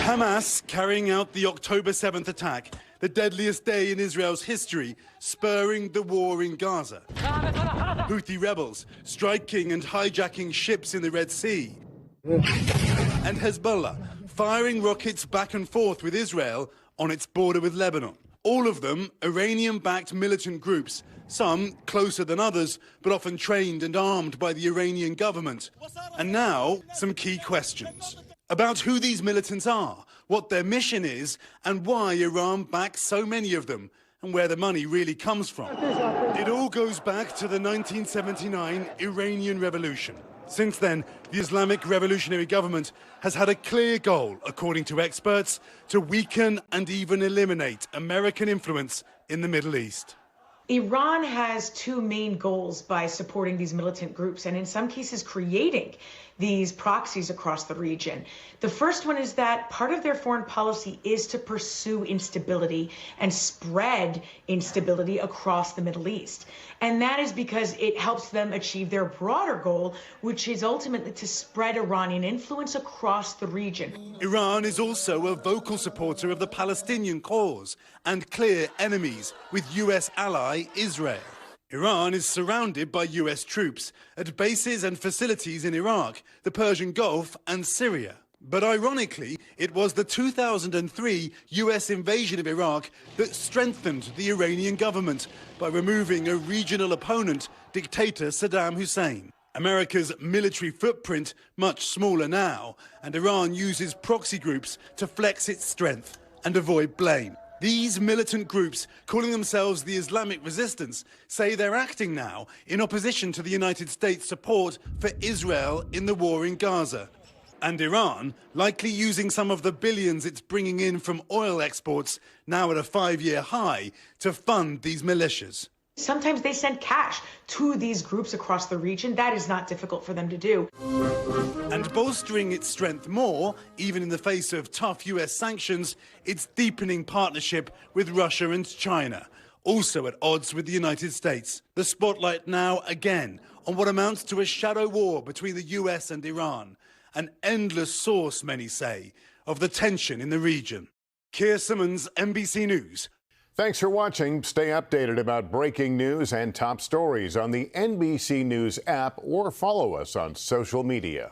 Hamas carrying out the October 7th attack, the deadliest day in Israel's history, spurring the war in Gaza. Houthi rebels striking and hijacking ships in the Red Sea. And Hezbollah firing rockets back and forth with Israel on its border with Lebanon. All of them Iranian-backed militant groups, some closer than others, but often trained and armed by the Iranian government. And now, some key questions about who these militants are, what their mission is, and why Iran backs so many of them, and where the money really comes from. It all goes back to the 1979 Iranian Revolution. Since then, the Islamic revolutionary government has had a clear goal, according to experts, to weaken and even eliminate American influence in the Middle East. Iran has two main goals by supporting these militant groups and in some cases creating these proxies across the region. The first one is that part of their foreign policy is to pursue instability and spread instability across the Middle East. And that is because it helps them achieve their broader goal, which is ultimately to spread Iranian influence across the region. Iran is also a vocal supporter of the Palestinian cause and clear enemies with US ally Israel. Iran is surrounded by US troops at bases and facilities in Iraq, the Persian Gulf and Syria. But ironically, it was the 2003 US invasion of Iraq that strengthened the Iranian government by removing a regional opponent, dictator Saddam Hussein. America's military footprint much smaller now, and Iran uses proxy groups to flex its strength and avoid blame. These militant groups, calling themselves the Islamic Resistance, say they're acting now in opposition to the United States' support for Israel in the war in Gaza. And Iran, likely using some of the billions it's bringing in from oil exports, now at a 5-year high, to fund these militias. Sometimes they send cash to these groups across the region. That is not difficult for them to do. And bolstering its strength more, even in the face of tough US sanctions, its deepening partnership with Russia and China, also at odds with the United States. The spotlight now again on what amounts to a shadow war between the US and Iran, an endless source, many say, of the tension in the region. Kier Simmons, NBC News. Thanks for watching. Stay updated about breaking news and top stories on the NBC News app or follow us on social media.